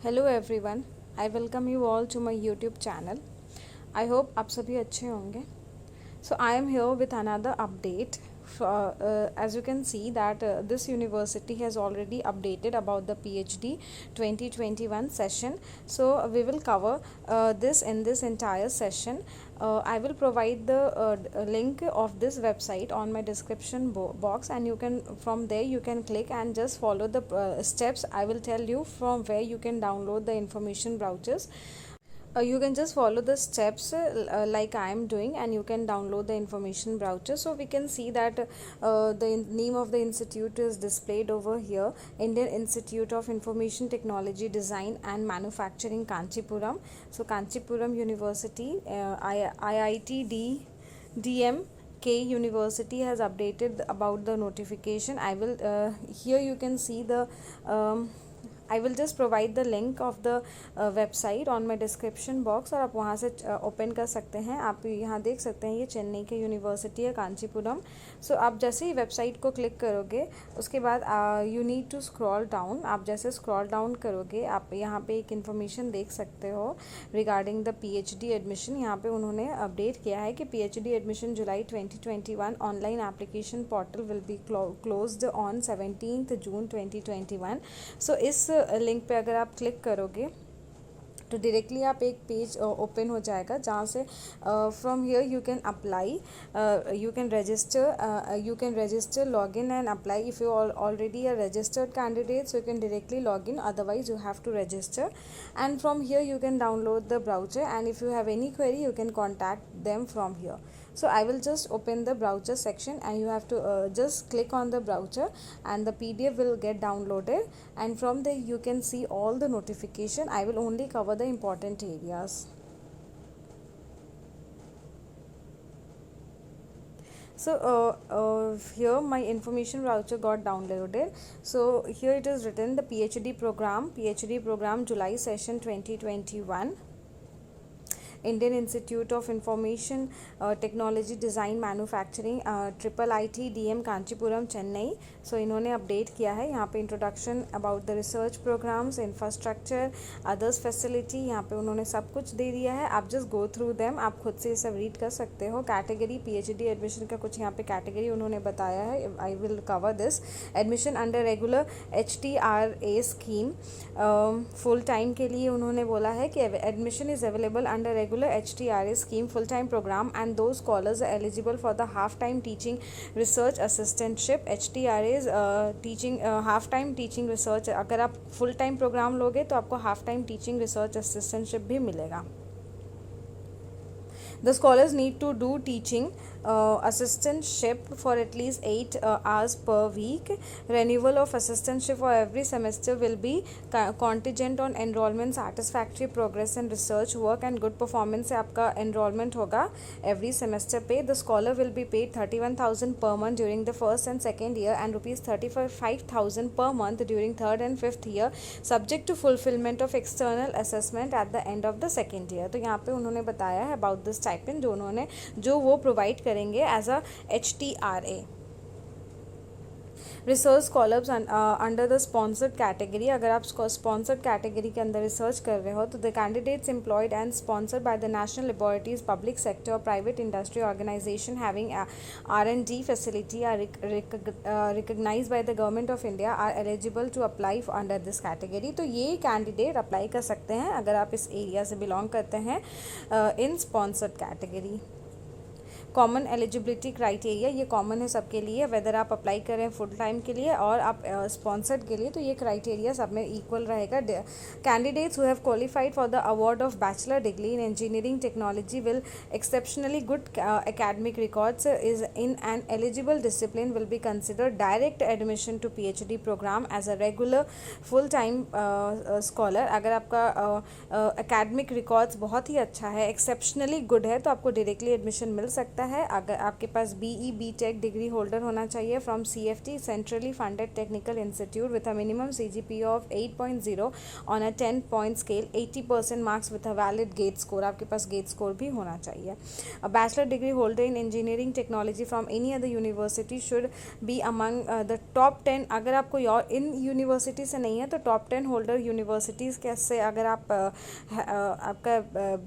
Hello everyone, I welcome you all to my YouTube channel. I hope आप सभी अच्छे होंगे। So I am here with another update. As you can see that this university has already updated about the PhD 2021 session. So we will cover this in this entire session. I will provide the link of this website on my description box, and you can from there you can click and just follow the steps. I will tell you from where you can download the information vouchers. You can just follow the steps like I am doing, and you can download the information browser. So we can see that the name of the institute is displayed over here: Indian Institute of Information Technology, Design and Manufacturing, Kanchipuram. So Kanchipuram University, IIT DM K University has updated about the notification. I will here you can see the I will just provide the link of the website on my description box, और आप वहाँ से open कर सकते हैं। आप यहाँ देख सकते हैं ये चेन्नई के यूनिवर्सिटी है, कांचीपुरम। सो आप जैसे ही वेबसाइट को क्लिक करोगे उसके बाद you need to scroll down. आप जैसे स्क्रॉल डाउन करोगे आप यहाँ पे एक इन्फॉर्मेशन देख सकते हो रिगार्डिंग द पीएचडी एडमिशन। यहाँ पे उन्होंने अपडेट किया है कि PhD admission July 2021 online application portal will be closed on 17 जून 2021। सो इस लिंक पे अगर आप क्लिक करोगे तो डायरेक्टली आप एक पेज ओपन हो जाएगा जहाँ से from here you can apply, you can register log in and apply if you already a registered candidate, so you can directly log in, otherwise you have to register. And from here you can download the browser, and if you have any query you can contact them from here. So I will just open the browser section, and you have to just click on the browser and the PDF will get downloaded, and from there you can see all the notification. I will only cover the important areas. So here my information voucher got downloaded. So here it is written the PhD program July session 2021, Indian Institute of Information Technology, Design, Manufacturing, IIT DM Kanchipuram Chennai. So इन्होंने update किया है यहाँ पे introduction about the research programmes, infrastructure, others facility, यहाँ पे उन्होंने सब कुछ दे दिया है। आप जस्ट गो थ्रू देम, आप खुद से ये सब रीड कर सकते हो। कैटेगरी पीएचडी एडमिशन का कुछ यहाँ पे कैटेगरी उन्होंने बताया है। I will cover this. Admission under regular HTRA scheme, full time के लिए उन्होंने बोला है कि admission is available under regular HTRA scheme full-time program, and those scholars are eligible for the half-time teaching research assistantship. HTRA is teaching half-time teaching research। अगर आप full-time program लोगे तो आपको half-time teaching research assistantship भी मिलेगा। The scholars need to do teaching assistantship for at least 8 hours per week. Renewal of assistantship for every semester will be contingent on enrollment, satisfactory progress in research work and good performance से आपका enrollment होगा every semester पे। The scholar will be paid 31,000 per month during the first and second year, and rupees 35,000 per month during third and fifth year, subject to fulfillment of external assessment at the end of the second year। तो यहाँ पे उन्होंने बताया है about this stipend जो वो provide करेंगे as a HTRA। Research scholars under the sponsored category, अगर आप स्पॉन्सर्ड कैटेगरी के अंदर रिसर्च कर रहे हो तो the candidates employed and sponsored by the national laboratories, public sector और private industry organisation having R&D facility are recognised by the government of India are eligible to apply under this category. तो ये candidate apply कर सकते हैं अगर आप इस area से बिलोंग करते हैं in sponsored category. Common eligibility criteria, ये कॉमन है सबके लिए, वेदर आप अप्लाई करें फुल टाइम के लिए और आप स्पॉन्सर्ड के लिए, तो ये क्राइटेरिया सब में इक्वल रहेगा। Candidates who have qualified for the award of bachelor degree in engineering technology will exceptionally good academic records is in an eligible discipline will be considered direct admission to PhD program as a regular full time scholar. अगर आपका academic records बहुत ही अच्छा है, exceptionally good है, तो आपको directly admission मिल सकता है। है, अगर आपके पास BE BTech डिग्री होल्डर होना चाहिए from CFT centrally funded technical institute with a minimum CGPA of 8.0 on a 10-point scale, 80% marks with a valid GATE score, आपके पास गेट स्कोर भी होना चाहिए। A bachelor degree holder in engineering technology from any other university should be among the top 10। अगर आप कोई और in university से नहीं है तो टॉप 10 होल्डर यूनिवर्सिटीज़ कैसे, अगर आप आपका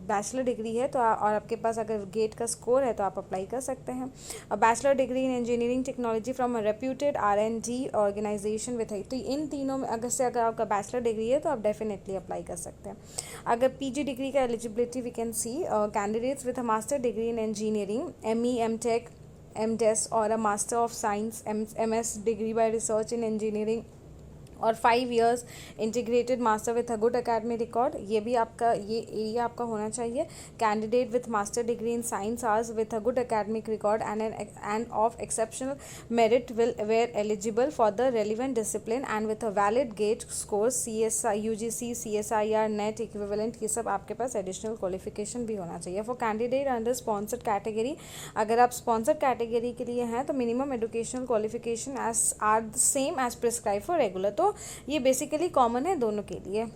बैचलर डिग्री है तो और आपके पास अगर गेट का स्कोर है तो आप अप्लाई कर सकते हैं। Bachelor degree in engineering technology from a reputed R&D organisation with, तो इन तीनों में अगर आपका बैचलर डिग्री है तो आप डेफिनेटली अप्लाई कर सकते हैं। अगर PG डिग्री का eligibility we can see candidates with a master degree in engineering, ME MTech MDes और a master of science MS degree by research in engineering और 5 years integrated master with a good academy record, ये भी आपका ये area आपका होना चाहिए। Candidate with master degree in science arts with a good academic record and of exceptional merit will were eligible for the relevant discipline and with a valid GATE score, UGC CSIR NET equivalent, ये सब आपके पास additional qualification भी होना चाहिए। For candidate under sponsored category, अगर आप sponsored category के लिए हैं तो minimum educational qualification are the same as prescribe for regular, तो ये बेसिकली कॉमन है दोनों के लिए।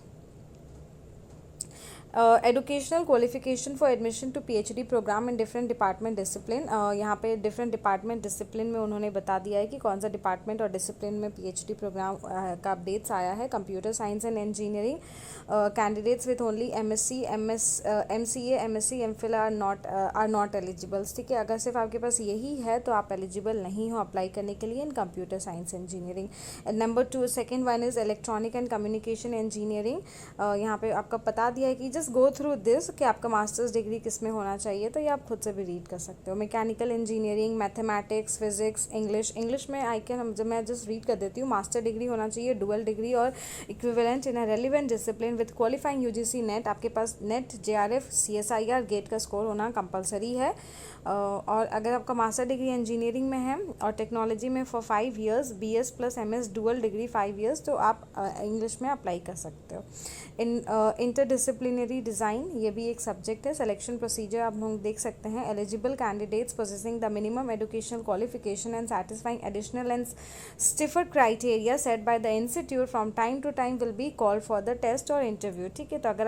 Educational qualification for admission to PhD program in different department discipline, यहाँ पे डिफरेंट डिपार्टमेंट डिसिप्लिन में उन्होंने बता दिया है कि कौन सा डिपार्टमेंट और डिसिप्लिन में PhD प्रोग्राम का अपडेट्स आया है। Computer science and engineering, candidates with only MSc MCA MSc MPhil are not eligibles, ठीक है। अगर सिर्फ आपके पास यही है तो आप एलिजिबल नहीं हो अप्लाई करने के लिए इन computer science engineering. Number 2 second one is electronic and communication engineering, यहाँ पे आपका बता दिया है कि जस्ट गो थ्रू दिस कि आपका मास्टर्स डिग्री किस में होना चाहिए, तो ये आप खुद से भी रीड कर सकते हो। Mechanical engineering, mathematics, physics, English में मैं जस्ट रीड कर देती हूँ। मास्टर डिग्री होना चाहिए, डुअल डिग्री और equivalent in a relevant discipline with qualifying UGC net, आपके पास नेट JRF CSIR गेट का स्कोर होना कंपलसरी है। और अगर आपका मास्टर डिग्री इंजीनियरिंग में है और टेक्नोलॉजी में for 5 years, BS + MS dual degree 5 years, तो आप इंग्लिश में अप्लाई कर सकते हो। इंटरडिसिप्लिनरी डिज़ाइन, ये भी एक सब्जेक्ट है। सिलेक्शन प्रोसीजर आप लोग देख सकते हैं। Eligible candidates possessing the minimum educational qualification and satisfying additional and stiffer criteria set by the institute from time to time will be called for the test और इंटरव्यू, ठीक है। तो अगर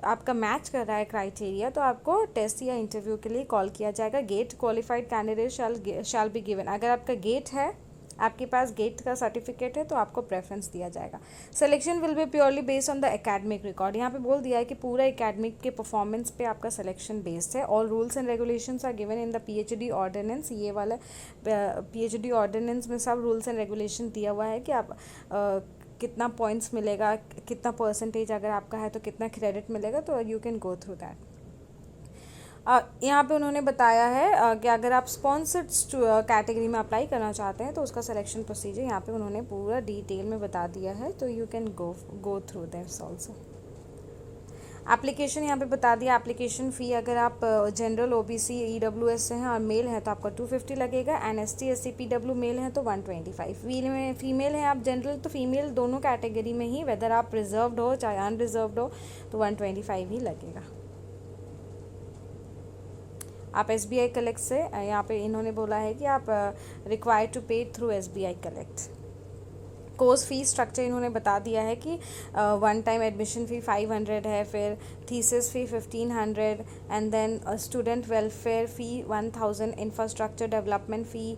आपका मैच कर रहा है क्राइटेरिया तो आपको टेस्ट या इंटरव्यू के लिए कॉल किया जाएगा। GATE qualified candidate shall be given, अगर आपका गेट है, आपके पास गेट का सर्टिफिकेट है तो आपको प्रेफरेंस दिया जाएगा। Selection will be purely based on the academic record, यहाँ पे बोल दिया है कि पूरा एकेडमिक के परफॉर्मेंस पे आपका सिलेक्शन बेस्ड है। All rules and regulations are given in the PhD ordinance, ये वाला PhD ऑर्डिनेंस में सब रूल्स एंड रेगुलेशन दिया हुआ है कि आप कितना पॉइंट्स मिलेगा, कितना परसेंटेज अगर आपका है तो कितना क्रेडिट मिलेगा, तो you can go through that. यहाँ पे उन्होंने बताया है कि अगर आप स्पॉन्सर्ड कैटेगरी में अप्लाई करना चाहते हैं तो उसका सिलेक्शन प्रोसीजर यहाँ पे उन्होंने पूरा डिटेल में बता दिया है, तो you can go through this also. Application यहाँ पे बता दिया। एप्लीकेशन फ़ी, अगर आप जनरल OBC EWS से हैं और मेल है तो आपका 250 लगेगा, and ST SC PW male है तो 125। फीमेल है आप जनरल तो फीमेल दोनों कैटेगरी में ही, वेदर आप रिजर्व्ड हो चाहे अनरिजर्व्ड हो, तो 125 ही लगेगा। आप SBI कलेक्ट से, यहाँ पे इन्होंने बोला है कि आप रिक्वायर्ड टू पे through SBI collect. Course fee structure इन्होंने बता दिया है कि वन टाइम एडमिशन फ़ी 500 है, फिर thesis fee 1500, and then student welfare fee 1000, infrastructure development fee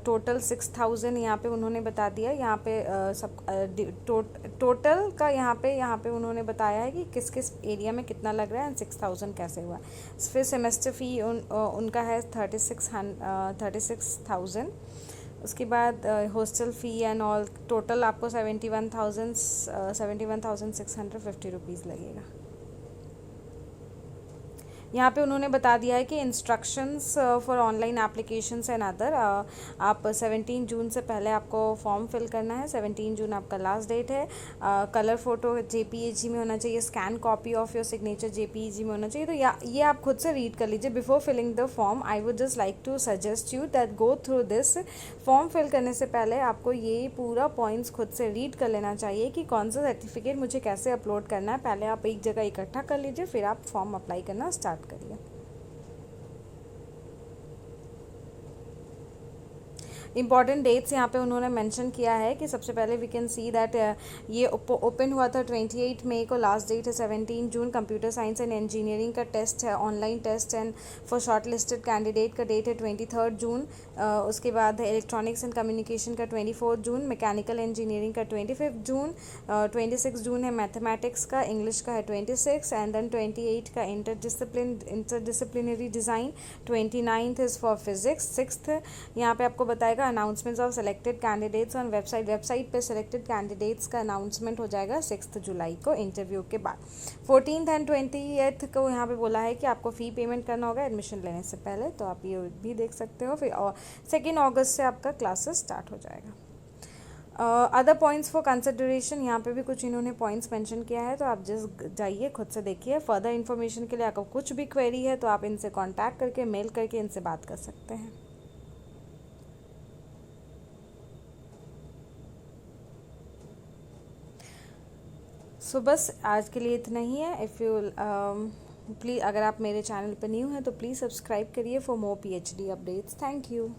total 6000 यहाँ पे उन्होंने बता दिया। यहाँ पे टोटल का यहाँ पे उन्होंने बताया है कि किस किस एरिया में कितना लग रहा है एंड 6000 कैसे हुआ। फिर सेमेस्टर फ़ी उनका है 36,000। उसके बाद hostel fee and all total आपको 71,650 रुपीज़ लगेगा। यहाँ पे उन्होंने बता दिया है कि instructions for online applications and other, आप 17 जून से पहले आपको फॉर्म फिल करना है। 17 जून आपका लास्ट डेट है। कलर फ़ोटो JPEG में होना चाहिए, scan copy of your signature JPEG में होना चाहिए। तो ये आप खुद से रीड कर लीजिए before filling the form. I would just like to suggest you that go through this. Form fill करने से पहले आपको ये पूरा पॉइंट्स खुद से रीड कर लेना चाहिए कि कौन सा सर्टिफिकेट मुझे कैसे अपलोड करना है। पहले आप एक जगह इकट्ठा कर लीजिए, फिर आप फॉर्म अप्लाई करना स्टार्ट करिए। इंपॉर्टेंट डेट्स यहाँ पे उन्होंने मेंशन किया है कि सबसे पहले वी कैन सी दैट ये ओपन हुआ था 28 मई को, लास्ट डेट है 17 जून। कंप्यूटर साइंस एंड इंजीनियरिंग का टेस्ट है, online test, and for short listed candidate का डेट है 23 जून। उसके बाद इलेक्ट्रॉनिक्स एंड कम्युनिकेशन का 24 जून, मैकेनिकल इंजीनियरिंग का 25 जून, 26 जून है मैथमेटिक्स का, इंग्लिश का है 26, एंड देन 28 का interdisciplinary design, 29th is for physics, 6th यहाँ पे आपको बताएगा announcements of selected candidates on website पे सेलेक्टेड कैंडिडेट्स का अनाउंसमेंट हो जाएगा 6 जुलाई को इंटरव्यू के बाद। 14th एंड 20th को यहाँ पे बोला है कि आपको फ़ी पेमेंट करना होगा एडमिशन लेने से पहले, तो आप ये भी देख सकते हो। फिर 2 अगस्त से आपका क्लासेस स्टार्ट हो जाएगा। अदर पॉइंट्स फॉर कंसिडरेशन, यहाँ पे भी कुछ इन्होंने पॉइंट्स मेंशन किया है, तो आप जस्ट जाइए खुद से देखिए। फर्दर इन्फॉर्मेशन के लिए आपको कुछ भी क्वेरी है तो आप इनसे कांटेक्ट करके मेल करके इनसे बात कर सकते हैं। सो बस आज के लिए इतना ही है। इफ़ यू प्लीज़, अगर आप मेरे चैनल पर न्यू हैं तो प्लीज़ सब्सक्राइब करिए for more PhD updates. Thank you.